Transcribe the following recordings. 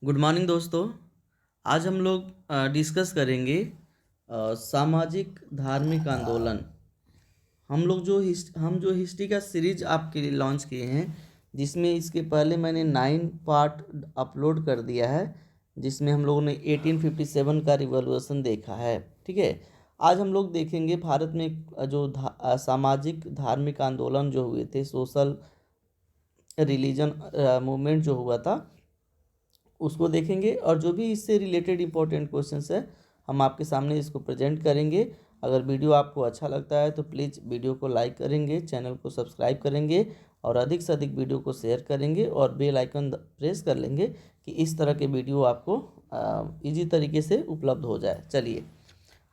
Good morning दोस्तों। आज हम लोग डिस्कस करेंगे सामाजिक धार्मिक आंदोलन। हम जो हिस्ट्री का सीरीज आपके लिए लॉन्च किए हैं, जिसमें इसके पहले मैंने 9 पार्ट अपलोड कर दिया है, जिसमें हम लोगों ने 1857 का रिवॉल्यूशन देखा है। ठीक है, आज हम लोग देखेंगे भारत में जो सामाजिक धार्मिक आंदोलन जो हुए थे, सोशल रिलीजन मूवमेंट जो हुआ था, उसको देखेंगे और जो भी इससे रिलेटेड इंपॉर्टेंट क्वेश्चंस है हम आपके सामने इसको प्रेजेंट करेंगे। अगर वीडियो आपको अच्छा लगता है तो प्लीज़ वीडियो को लाइक करेंगे, चैनल को सब्सक्राइब करेंगे और अधिक से अधिक वीडियो को शेयर करेंगे और बेल आइकन प्रेस कर लेंगे कि इस तरह के वीडियो आपको इजी तरीके से उपलब्ध हो जाए। चलिए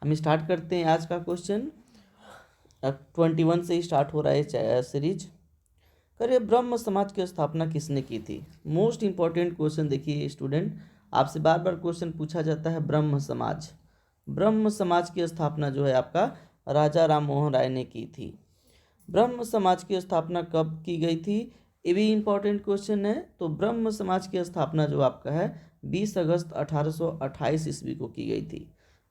हम स्टार्ट करते हैं आज का क्वेश्चन। 21 से ही स्टार्ट हो रहा है सीरीज। करिए, ब्रह्म समाज की स्थापना किसने की थी? मोस्ट इंपॉर्टेंट क्वेश्चन देखिए स्टूडेंट, आपसे बार बार क्वेश्चन पूछा जाता है। ब्रह्म समाज की स्थापना जो है आपका राजा राम मोहन राय ने की थी। ब्रह्म समाज की स्थापना कब की गई थी, ये भी इंपॉर्टेंट क्वेश्चन है। तो ब्रह्म समाज की स्थापना जो आपका है 20 अगस्त 1828 ईस्वी को की गई थी।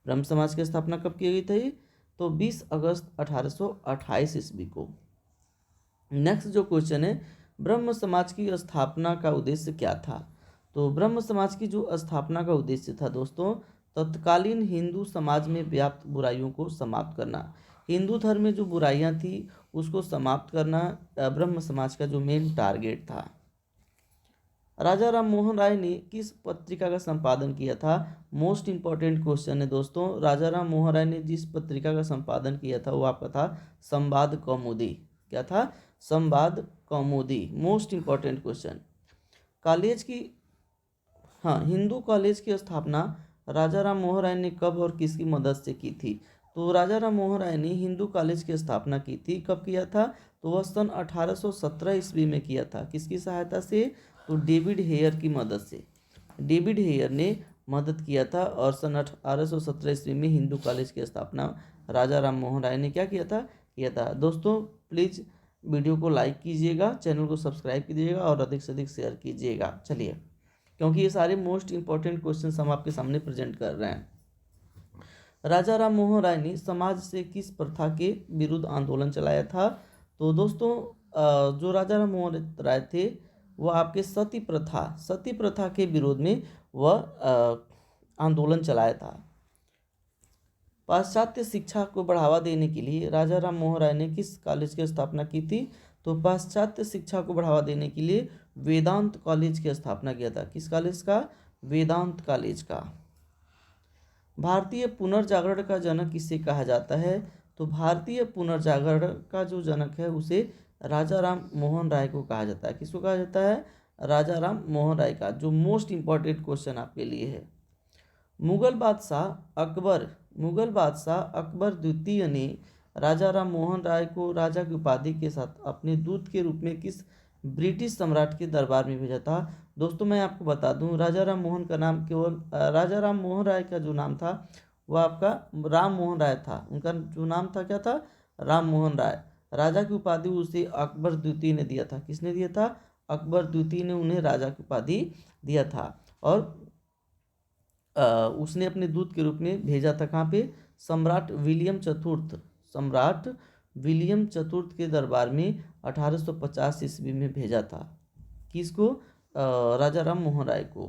ब्रह्म समाज की स्थापना कब की गई थी? तो 20 अगस्त 1828 ईस्वी को। नेक्स्ट जो क्वेश्चन है, ब्रह्म समाज की स्थापना का उद्देश्य क्या था? तो ब्रह्म समाज की जो स्थापना का उद्देश्य था दोस्तों, तत्कालीन हिंदू समाज में व्याप्त बुराइयों को समाप्त करना। हिंदू धर्म में जो बुराइयां थी उसको समाप्त करना ब्रह्म समाज का जो मेन टारगेट था। राजा राम मोहन राय ने किस पत्रिका का संपादन किया था? मोस्ट इंपॉर्टेंट क्वेश्चन है दोस्तों। राजा राम मोहन राय ने जिस पत्रिका का संपादन किया था वो आपका था संवाद कौमुदी। क्या था? Sambad Kaumudi. Most important question. College की हिंदू कॉलेज की स्थापना राजा राम मोहन राय ने कब और किसकी मदद से की थी? तो राजा राम मोहन राय ने हिंदू कॉलेज की स्थापना की थी। कब किया था? तो वह सन 1817 ईस्वी में किया था। किसकी सहायता से? तो डेविड हेयर की मदद से। डेविड हेयर ने मदद किया था और सन 1817 ईस्वी में हिंदू कॉलेज की स्थापना राजा राम मोहन राय ने क्या किया था। दोस्तों प्लीज़ वीडियो को लाइक कीजिएगा, चैनल को सब्सक्राइब कीजिएगा और अधिक से अधिक शेयर कीजिएगा। चलिए, क्योंकि ये सारे मोस्ट इंपॉर्टेंट क्वेश्चंस हम आपके सामने प्रेजेंट कर रहे हैं। राजा राम मोहन राय ने समाज से किस प्रथा के विरुद्ध आंदोलन चलाया था? तो दोस्तों जो राजा राम मोहन राय थे वह आपके सती प्रथा के विरोध में वह आंदोलन चलाया था। पाश्चात्य शिक्षा को बढ़ावा देने के लिए राजा राम मोहन राय ने किस कॉलेज की स्थापना की थी? तो पाश्चात्य शिक्षा को बढ़ावा देने के लिए वेदांत कॉलेज की स्थापना किया था। किस कॉलेज का? वेदांत कॉलेज का। भारतीय पुनर्जागरण का जनक किसे कहा जाता है? तो भारतीय पुनर्जागरण का जो जनक है उसे राजा राम मोहन राय को कहा जाता है। किसको कहा जाता है? राजा राम मोहन राय का। जो मोस्ट इंपॉर्टेंट क्वेश्चन आपके लिए है। मुगल बादशाह अकबर द्वितीय ने राजा राम मोहन राय को राजा की उपाधि के साथ अपने दूत के रूप में किस ब्रिटिश सम्राट के दरबार में भेजा था? दोस्तों मैं आपको बता दूं, राजा राम मोहन का नाम केवल राजा राम मोहन राय का जो नाम था वह आपका राम मोहन राय था। उनका जो नाम था क्या था? राम मोहन राय। राजा की उपाधि उसे अकबर द्वितीय ने दिया था। किसने दिया था? अकबर द्वितीय ने उन्हें राजा की उपाधि दिया था और उसने अपने दूत के रूप में भेजा था। कहाँ पे? सम्राट विलियम चतुर्थ के दरबार में 1850 ईस्वी में भेजा था। किसको? राजा राम मोहन राय को।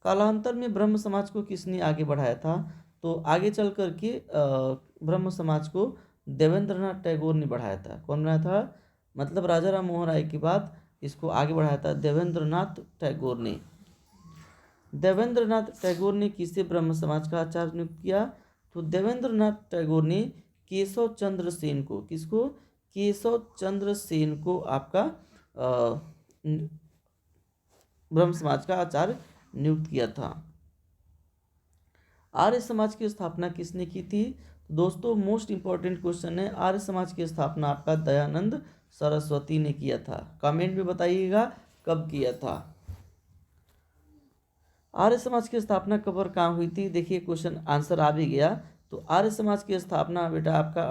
कालांतर में ब्रह्म समाज को किसने आगे बढ़ाया था? तो आगे चल कर के ब्रह्म समाज को देवेंद्रनाथ टैगोर ने बढ़ाया था। कौन बढ़ाया था? मतलब राजा राम मोहन राय के बाद इसको आगे बढ़ाया था देवेंद्रनाथ टैगोर ने। देवेंद्रनाथ टैगोर ने किसे ब्रह्म समाज का आचार्य नियुक्त किया? तो देवेंद्रनाथ टैगोर ने केशव चंद्र सेन को। किसको? केशव चंद्र सेन को आपका ब्रह्म समाज का आचार्य नियुक्त किया था। आर्य समाज की स्थापना किसने की थी? दोस्तों मोस्ट इंपॉर्टेंट क्वेश्चन है। आर्य समाज की स्थापना आपका दयानंद सरस्वती ने किया था। कमेंट में बताइएगा कब किया था। आर्य समाज की स्थापना कब और कहाँ हुई थी? देखिए क्वेश्चन आंसर आ भी गया। तो आर्य समाज की स्थापना बेटा आपका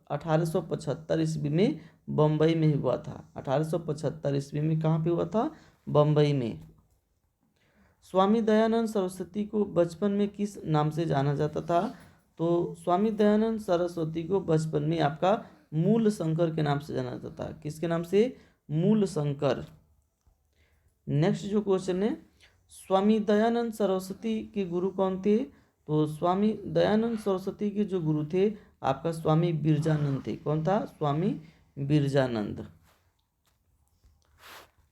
1875 ईस्वी में बम्बई में हुआ था। 1875 ईस्वी में कहाँ पे हुआ था? बम्बई में। स्वामी दयानंद सरस्वती को बचपन में किस नाम से जाना जाता था? तो स्वामी दयानंद सरस्वती को बचपन में आपका मूल शंकर के नाम से जाना जाता था। किसके नाम से? मूल शंकर। नेक्स्ट जो क्वेश्चन है, स्वामी दयानंद सरस्वती के गुरु कौन थे? तो स्वामी दयानंद सरस्वती के जो गुरु थे आपका स्वामी बिरजानंद थे। कौन था? स्वामी बिरजानंद।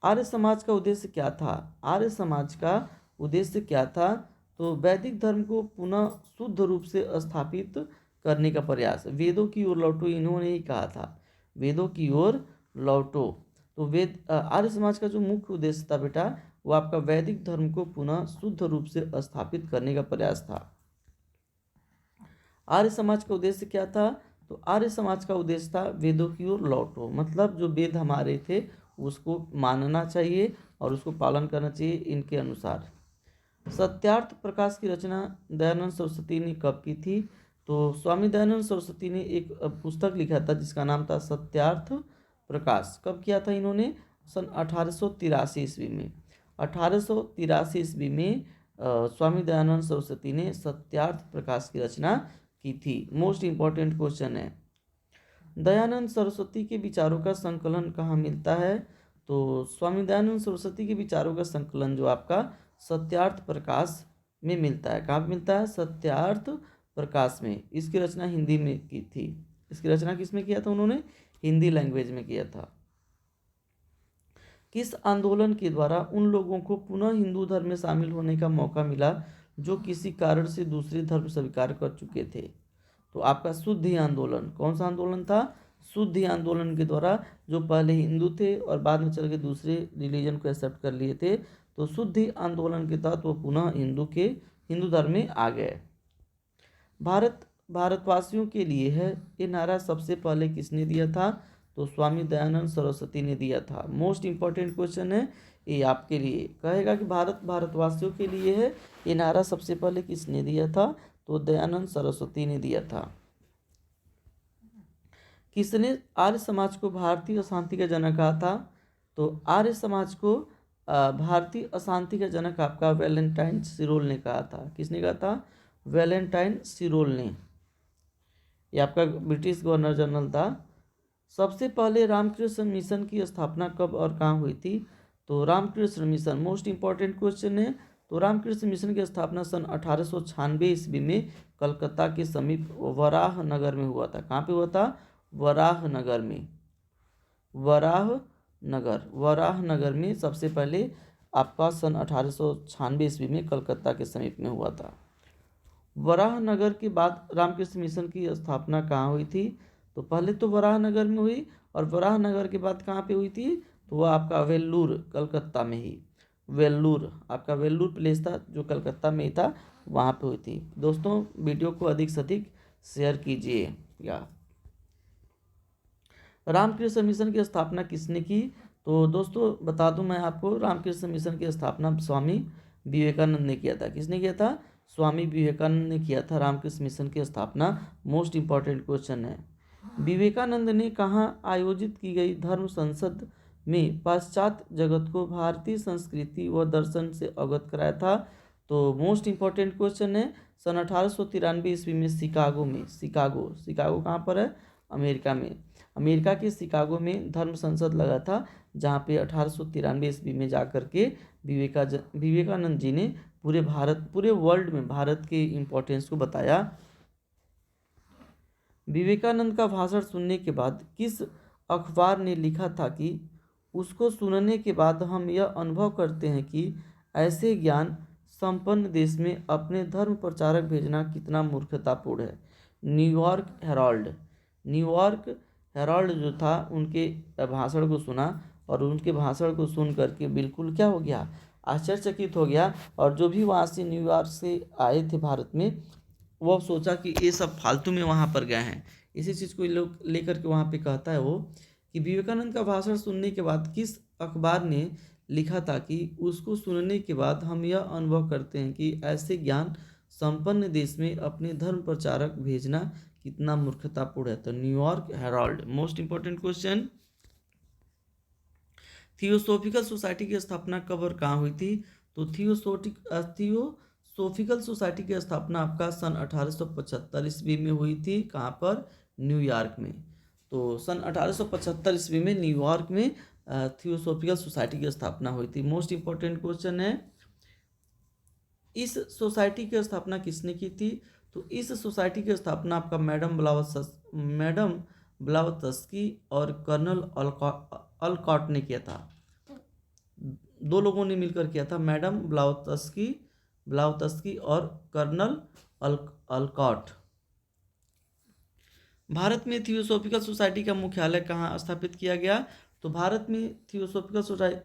आर्य समाज का उद्देश्य क्या था? आर्य समाज का उद्देश्य क्या था? तो वैदिक धर्म को पुनः शुद्ध रूप से स्थापित करने का प्रयास। वेदों की ओर लौटो, इन्होंने ही कहा था, वेदों की ओर लौटो। तो आर्य समाज का जो मुख्य उद्देश्य था बेटा, वो आपका वैदिक धर्म को पुनः शुद्ध रूप से स्थापित करने का प्रयास था। आर्य समाज का उद्देश्य क्या था? तो आर्य समाज का उद्देश्य था वेदों की ओर लौटो, मतलब जो वेद हमारे थे उसको मानना चाहिए और उसको पालन करना चाहिए इनके अनुसार। सत्यार्थ प्रकाश की रचना दयानंद सरस्वती ने कब की थी? तो स्वामी दयानंद सरस्वती ने एक पुस्तक लिखा था जिसका नाम था सत्यार्थ प्रकाश। कब किया था इन्होंने? सन 1883 ईस्वी में। 1883 ईस्वी में स्वामी दयानंद सरस्वती ने सत्यार्थ प्रकाश की रचना की थी। मोस्ट इंपॉर्टेंट क्वेश्चन है, दयानंद सरस्वती के विचारों का संकलन कहाँ मिलता है? तो स्वामी दयानंद सरस्वती के विचारों का संकलन जो आपका सत्यार्थ प्रकाश में मिलता है। कहाँ पे मिलता है? सत्यार्थ प्रकाश में। इसकी रचना हिंदी में की थी। इसकी रचना किस में किया था उन्होंने? हिंदी लैंग्वेज में किया था। किस आंदोलन के द्वारा उन लोगों को पुनः हिंदू धर्म में शामिल होने का मौका मिला जो किसी कारण से दूसरे धर्म स्वीकार कर चुके थे? तो आपका शुद्धि आंदोलन। कौन सा आंदोलन था? शुद्धि आंदोलन के द्वारा जो पहले हिंदू थे और बाद में चल के दूसरे रिलीजन को एक्सेप्ट कर लिए थे, तो शुद्धि आंदोलन के तहत वो पुनः हिंदू धर्म में आ गए। भारत भारतवासियों के लिए है, ये नारा सबसे पहले किसने दिया था? तो स्वामी दयानंद सरस्वती ने दिया था। मोस्ट इंपॉर्टेंट क्वेश्चन है ये आपके लिए, कहेगा कि भारत भारतवासियों के लिए है, ये नारा सबसे पहले किसने दिया था? तो दयानंद सरस्वती ने दिया था। किसने आर्य समाज को भारतीय अशांति का जनक कहा था? तो आर्य समाज को भारतीय अशांति का जनक आपका वैलेंटाइन सिरोल ने कहा था। किसने कहा था? वैलेंटाइन सिरोल ने। ये आपका ब्रिटिश गवर्नर जनरल था। सबसे पहले रामकृष्ण मिशन की स्थापना कब और कहाँ हुई थी? तो Ramakrishna mission, most important question है। तो रामकृष्ण मिशन की स्थापना सन 1896 ईस्वी में कलकत्ता के समीप वराह नगर में हुआ था। कहाँ पे हुआ था? वराह नगर में। वराह नगर में सबसे पहले आपका सन 1896 ईस्वी में कलकत्ता के समीप में हुआ था। वराह नगर के बाद रामकृष्ण मिशन की स्थापना कहाँ हुई थी? तो पहले तो वराह नगर में हुई, और वराह नगर के बाद कहाँ पे हुई थी? तो वह आपका वेल्लूर, कलकत्ता में ही। वेल्लूर, आपका वेल्लूर प्लेस था जो कलकत्ता में ही था, वहाँ पे हुई थी। दोस्तों वीडियो को अधिक से अधिक शेयर कीजिए। या रामकृष्ण मिशन की स्थापना किसने की? तो दोस्तों बता दूं मैं आपको, रामकृष्ण मिशन की स्थापना स्वामी विवेकानंद ने किया था। किसने किया था? स्वामी विवेकानंद ने किया था रामकृष्ण मिशन की स्थापना। मोस्ट इंपॉर्टेंट क्वेश्चन है। विवेकानंद ने कहाँ आयोजित की गई धर्म संसद में पाश्चात्य जगत को भारतीय संस्कृति व दर्शन से अवगत कराया था? तो मोस्ट इंपॉर्टेंट क्वेश्चन है, सन 1893 ईस्वी में शिकागो में। शिकागो कहाँ पर है? अमेरिका में। अमेरिका के शिकागो में धर्म संसद लगा था, जहाँ पे 1893 ईस्वी में जाकर के विवेकानंद जी ने पूरे वर्ल्ड में भारत के इम्पोर्टेंस को बताया। विवेकानंद का भाषण सुनने के बाद किस अखबार ने लिखा था कि उसको सुनने के बाद हम यह अनुभव करते हैं कि ऐसे ज्ञान संपन्न देश में अपने धर्म प्रचारक भेजना कितना मूर्खतापूर्ण है। न्यूयॉर्क हेराल्ड जो था, उनके भाषण को सुना और उनके भाषण को सुन करके बिल्कुल क्या हो गया? आश्चर्यचकित हो गया। और जो भी वहाँ से न्यूयॉर्क से आए थे भारत में, वो सोचा कि ये सब फालतू में वहाँ पर गए हैं। इसी चीज़ को लोग लेकर के वहाँ पे कहता है वो कि विवेकानंद का भाषण सुनने के बाद किस अखबार ने लिखा था कि उसको सुनने के बाद हम यह अनुभव करते हैं कि ऐसे ज्ञान संपन्न देश में अपने धर्म प्रचारक भेजना कितना मूर्खतापूर्ण है। तो New York Herald. Most important question, theosophical society की स्थापना कब और कहाँ हुई थी? तो थियोसोफिकल सोसाइटी की स्थापना आपका सन 1875 ईस्वी में हुई थी। कहाँ पर? न्यूयॉर्क में। तो सन 1875 ईस्वी में न्यूयॉर्क में थियोसोफिकल सोसाइटी की स्थापना हुई थी। मोस्ट इंपॉर्टेंट क्वेश्चन है, इस सोसाइटी की स्थापना किसने की थी? तो इस सोसाइटी की स्थापना आपका मैडम ब्लावत्स्की और कर्नल अलकॉट ने किया था। दो लोगों ने मिलकर किया था, मैडम ब्लावत्स्की और कर्नल अलकॉट। भारत में थियोसोफिकल सोसाइटी का मुख्यालय कहाँ स्थापित किया गया? तो भारत में थियोसोफिकल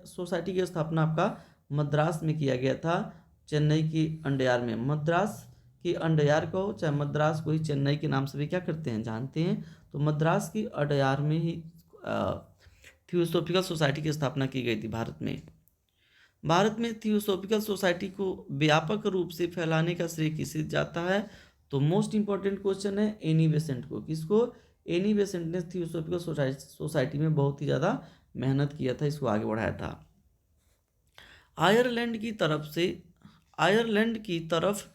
सोसाइटी की स्थापना आपका मद्रास में किया गया था, चेन्नई की अड्यार में। मद्रास की अड्यार को, चाहे मद्रास को ही चेन्नई के नाम से भी क्या करते हैं, जानते हैं। तो मद्रास की अड्यार में ही थियोसोफिकल सोसाइटी की स्थापना की गई थी भारत में। भारत में थियोसोफिकल सोसाइटी को व्यापक रूप से फैलाने का श्रेय किसे जाता है? तो मोस्ट इंपॉर्टेंट क्वेश्चन है एनी बेसेंट को। किसको? एनी बेसेंट ने थियोसोफिकल सोसाइटी में बहुत ही ज़्यादा मेहनत किया था, इसको आगे बढ़ाया था। आयरलैंड की तरफ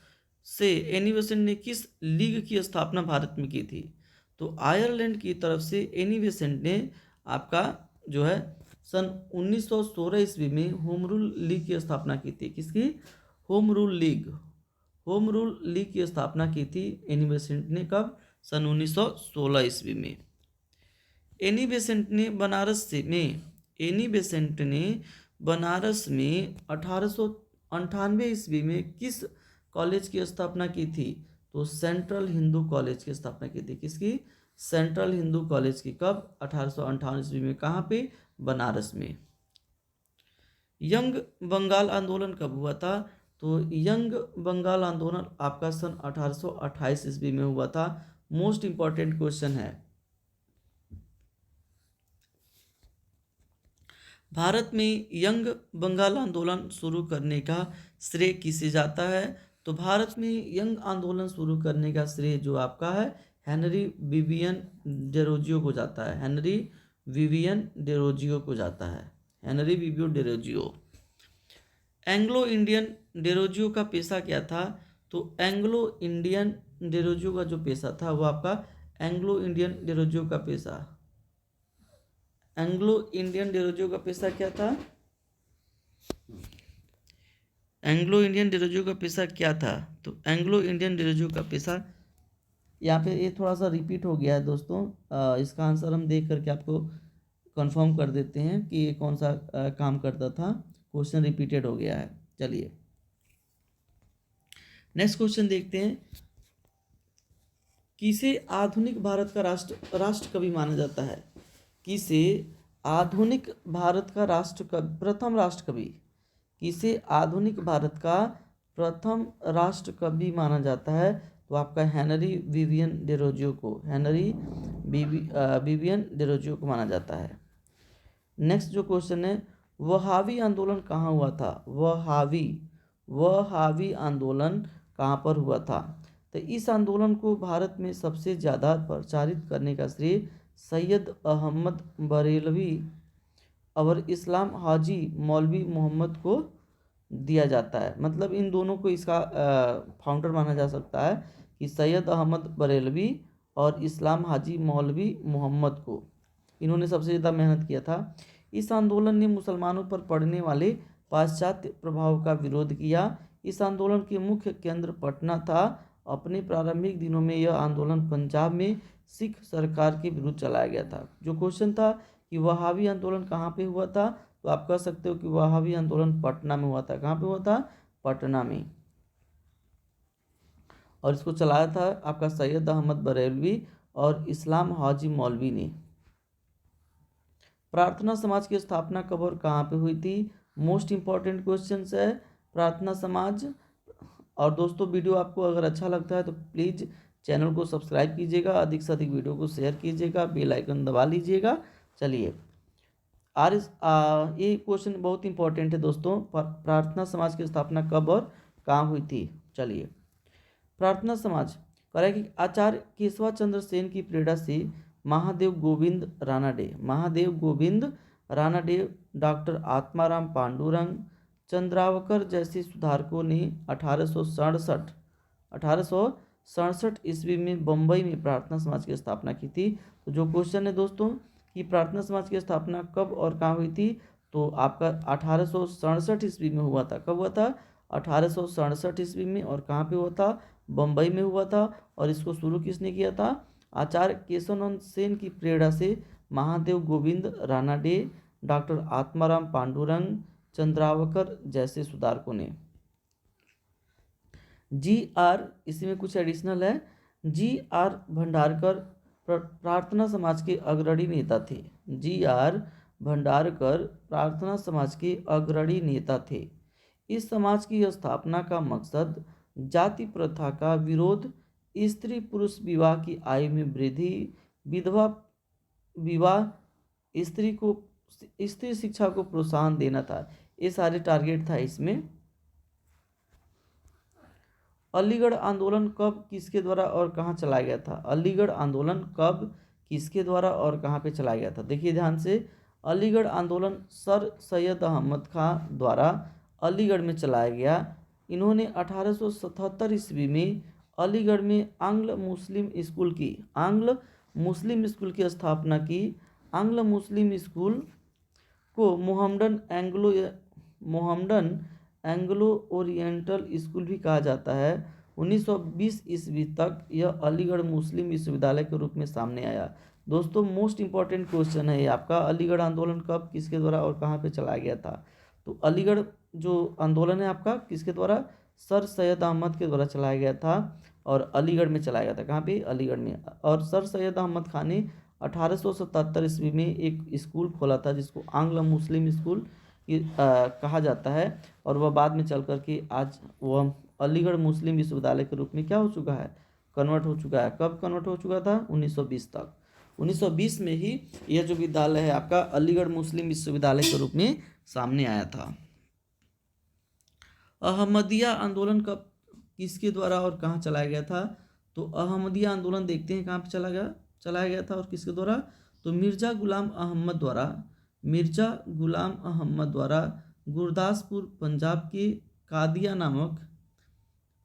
से एनी बेसेंट ने किस लीग की स्थापना भारत में की थी? तो आयरलैंड की तरफ से एनी बेसेंट ने आपका जो है सन 1916 ईस्वी में होम रूल लीग की स्थापना की थी। किसकी? होम रूल लीग की स्थापना की थी एनी बेसेंट ने। कब? सन 1916 ईस्वी में। एनी बेसेंट ने बनारस में 1898 ईस्वी में किस कॉलेज की स्थापना की थी? तो सेंट्रल हिंदू कॉलेज की स्थापना की थी। किसकी? सेंट्रल हिंदू कॉलेज की। कब? 1858 ईस्वी में। कहाँ पे? बनारस में। यंग बंगाल आंदोलन कब हुआ था? तो यंग बंगाल आंदोलन आपका सन 1828 ईस्वी में हुआ था। मोस्ट इंपॉर्टेंट क्वेश्चन है, भारत में यंग बंगाल आंदोलन शुरू करने का श्रेय किसे जाता है? तो भारत में यंग आंदोलन शुरू करने का श्रेय जो आपका है हेनरी विवियन डेरोजियो को जाता है। हेनरी विवियन डेरोजियो को जाता है। Henry Vivian Derozio. Anglo Indian Derozio का पेशा क्या था? तो एंग्लो इंडियन डेरोजियो का जो पेशा था वो आपका एंग्लो इंडियन डेरोजियो का पेशा क्या था? एंग्लो इंडियन डेरोजियो का पेशा क्या था? तो एंग्लो इंडियन डेरोजियो का पेशा, यहाँ पे ये थोड़ा सा रिपीट हो गया है दोस्तों। इसका आंसर हम देख करके आपको कंफर्म कर देते हैं कि ये कौन सा काम करता था। क्वेश्चन रिपीटेड हो गया है। चलिए नेक्स्ट क्वेश्चन देखते हैं। किसे आधुनिक भारत का राष्ट्र कवि माना जाता है? किसे आधुनिक भारत का प्रथम राष्ट्र कवि, किसे आधुनिक भारत का प्रथम राष्ट्र कवि माना जाता है? तो आपका हेनरी विवियन डेरोजियो को, विवियन डेरोजियो को माना जाता है। नेक्स्ट जो क्वेश्चन है, वहाबी आंदोलन कहाँ हुआ था? वहाबी आंदोलन कहाँ पर हुआ था? तो इस आंदोलन को भारत में सबसे ज़्यादा प्रचारित करने का श्रेय सैयद अहमद बरेलवी और इस्लाम हाजी मौलवी मोहम्मद को दिया जाता है। मतलब इन दोनों को इसका फाउंडर माना जा सकता है कि सैयद अहमद बरेलवी और इस्लाम हाजी मौलवी मोहम्मद को, इन्होंने सबसे ज़्यादा मेहनत किया था। इस आंदोलन ने मुसलमानों पर पड़ने वाले पाश्चात्य प्रभाव का विरोध किया। इस आंदोलन के मुख्य केंद्र पटना था। अपने प्रारंभिक दिनों में यह आंदोलन पंजाब में सिख सरकार के विरुद्ध चलाया गया था। जो क्वेश्चन था कि वहाबी आंदोलन कहाँ पे हुआ था, तो आप कह सकते हो कि वहाबी आंदोलन पटना में हुआ था। कहाँ पे हुआ था? पटना में। और इसको चलाया था आपका सैयद अहमद बरेलवी और इस्लाम हाजी मौलवी ने। प्रार्थना समाज की स्थापना कब और कहाँ पे हुई थी? मोस्ट इंपॉर्टेंट क्वेश्चन है प्रार्थना समाज। और दोस्तों वीडियो आपको अगर अच्छा लगता है तो प्लीज़ चैनल को सब्सक्राइब कीजिएगा, अधिक से अधिक वीडियो को शेयर कीजिएगा, बेल आइकन दबा लीजिएगा। चलिए ये क्वेश्चन बहुत इंपॉर्टेंट है दोस्तों। प्रार्थना समाज की स्थापना कब और कहाँ हुई थी? चलिए प्रार्थना समाज कह कि आचार्य केशवा चंद्र सेन की प्रेरणा से महादेव गोविंद रानाडे, डॉक्टर आत्माराम पांडुरंग, चंद्रावकर जैसे सुधारकों ने 1867 ईस्वी में बम्बई में प्रार्थना समाज की स्थापना की थी। तो जो क्वेश्चन है दोस्तों कि प्रार्थना समाज की स्थापना कब और कहाँ हुई थी, तो आपका 1867 ईस्वी में हुआ था। कब हुआ था? 1867 ईस्वी में। और कहाँ पे हुआ था? बम्बई में हुआ था। और इसको शुरू किसने किया था? आचार्य केशवनंद सेन की प्रेरणा से महादेव गोविंद रानाडे, डॉक्टर आत्माराम पांडुरंग, चंद्रावकर जैसे सुधारकों ने। GR, इसी में कुछ एडिशनल है। GR भंडारकर प्रार्थना समाज के अग्रणी नेता थे। GR भंडारकर प्रार्थना समाज के अग्रणी नेता थे। इस समाज की स्थापना का मकसद जाति प्रथा का विरोध, स्त्री पुरुष विवाह की आयु में वृद्धि, विधवा विवाह, स्त्री शिक्षा को प्रोत्साहन देना था। ये सारे टारगेट था इसमें। अलीगढ़ आंदोलन कब, किसके द्वारा और कहाँ चलाया गया था? अलीगढ़ आंदोलन कब, किसके द्वारा और कहाँ पे चलाया गया था? देखिए ध्यान से, अलीगढ़ आंदोलन सर सैयद अहमद खां द्वारा अलीगढ़ में चलाया गया। इन्होंने 1877 ईस्वी में अलीगढ़ में आंग्ल मुस्लिम स्कूल की स्थापना की। आंग्ल मुस्लिम स्कूल को मोहम्मडन एंग्लो ओरिएंटल स्कूल भी कहा जाता है। 1920 ईस्वी तक यह अलीगढ़ मुस्लिम विश्वविद्यालय के रूप में सामने आया। दोस्तों मोस्ट इंपॉर्टेंट क्वेश्चन है ये आपका, अलीगढ़ आंदोलन कब, किसके द्वारा और कहाँ पे चलाया गया था? तो अलीगढ़ जो आंदोलन है आपका किसके द्वारा? सर सैयद अहमद के द्वारा चलाया गया था और अलीगढ़ में चलाया गया था। कहाँ पे? अलीगढ़ में। और सर सैयद अहमद खान ने 1877 ईस्वी में एक स्कूल खोला था जिसको आंग्ल मुस्लिम स्कूल कहा जाता है। और वह बाद में चल कर के आज वह अलीगढ़ मुस्लिम विश्वविद्यालय के रूप में क्या हो चुका है? कन्वर्ट हो चुका है। कब कन्वर्ट हो चुका था? 1920 तक। 1920 में ही यह जो विद्यालय है आपका अलीगढ़ मुस्लिम विश्वविद्यालय के रूप में सामने आया था। अहमदिया आंदोलन कब, किसके द्वारा और कहाँ चलाया गया था? तो अहमदिया आंदोलन देखते हैं कहाँ पे चलाया गया था और किसके द्वारा? तो मिर्जा गुलाम अहमद द्वारा गुरदासपुर पंजाब के कादिया नामक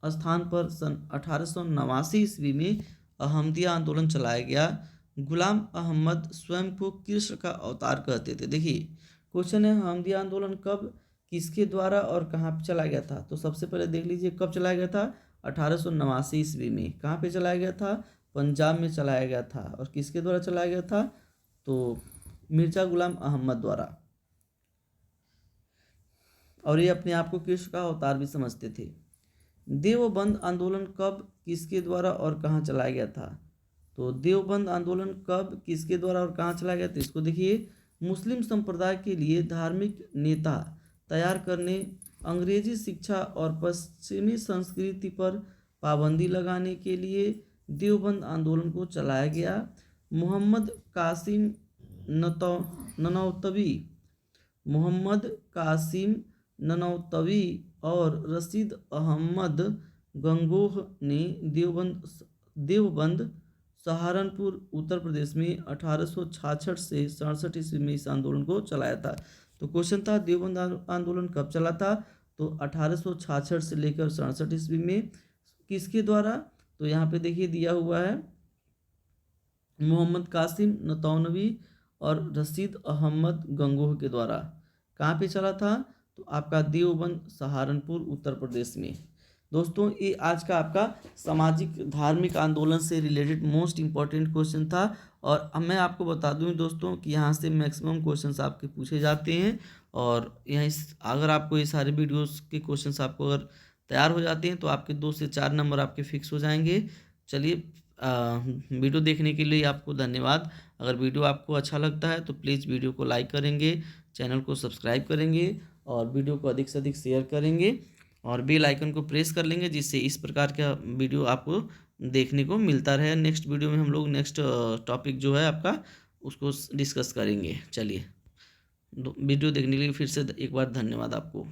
स्थान पर सन 1889 ईस्वी में अहमदिया आंदोलन चलाया गया। गुलाम अहमद स्वयं को कृष्ण का अवतार कहते थे। देखिए क्वेश्चन है अहमदिया आंदोलन कब, किसके द्वारा और कहाँ पे चलाया गया था? तो सबसे पहले देख लीजिए कब चलाया गया था? 1889 ईस्वी में। कहाँ पे चलाया गया था? पंजाब में चलाया गया था। और किसके द्वारा चलाया गया था? तो मिर्जा गुलाम अहमद द्वारा। और ये अपने आप को कृष्ण का अवतार भी समझते थे। देवबंद आंदोलन कब, किसके द्वारा और कहाँ चलाया गया था? तो देवबंद आंदोलन कब, किसके द्वारा और कहाँ चलाया गया था? इसको देखिए, मुस्लिम संप्रदाय के लिए धार्मिक नेता तैयार करने, अंग्रेजी शिक्षा और पश्चिमी संस्कृति पर पाबंदी लगाने के लिए देवबंद आंदोलन को चलाया गया। मोहम्मद कासिम ननौतवी और रशीद अहमद गंगोह ने देवबंद सहारनपुर उत्तर प्रदेश में 1866 से 67 ईस्वी में इस आंदोलन को चलाया था। तो क्वेश्चन था देवबंद आंदोलन कब चला था? तो 1866 से लेकर 67 ईस्वी में। किसके द्वारा? तो यहाँ पे देखिए दिया हुआ है मोहम्मद कासिम नतौनवी और रशीद अहमद गंगोह के द्वारा। कहाँ पे चला था? तो आपका देवबंद सहारनपुर उत्तर प्रदेश में। दोस्तों ये आज का आपका सामाजिक धार्मिक आंदोलन से रिलेटेड मोस्ट इम्पॉर्टेंट क्वेश्चन था। और अब मैं आपको बता दूं दोस्तों कि यहाँ से मैक्सिमम क्वेश्चंस आपके पूछे जाते हैं। और यहाँ अगर आपको ये सारे वीडियोस के क्वेश्चंस आपको अगर तैयार हो जाते हैं तो आपके 2 से 4 नंबर आपके फिक्स हो जाएंगे। चलिए वीडियो देखने के लिए आपको धन्यवाद। अगर वीडियो आपको अच्छा लगता है तो प्लीज़ वीडियो को लाइक करेंगे, चैनल को सब्सक्राइब करेंगे और वीडियो को अधिक से अधिक शेयर करेंगे और बेल आइकन को प्रेस कर लेंगे, जिससे इस प्रकार का वीडियो आपको देखने को मिलता रहे। नेक्स्ट वीडियो में हम लोग नेक्स्ट टॉपिक जो है आपका उसको डिस्कस करेंगे। चलिए वीडियो देखने के लिए फिर से एक बार धन्यवाद आपको।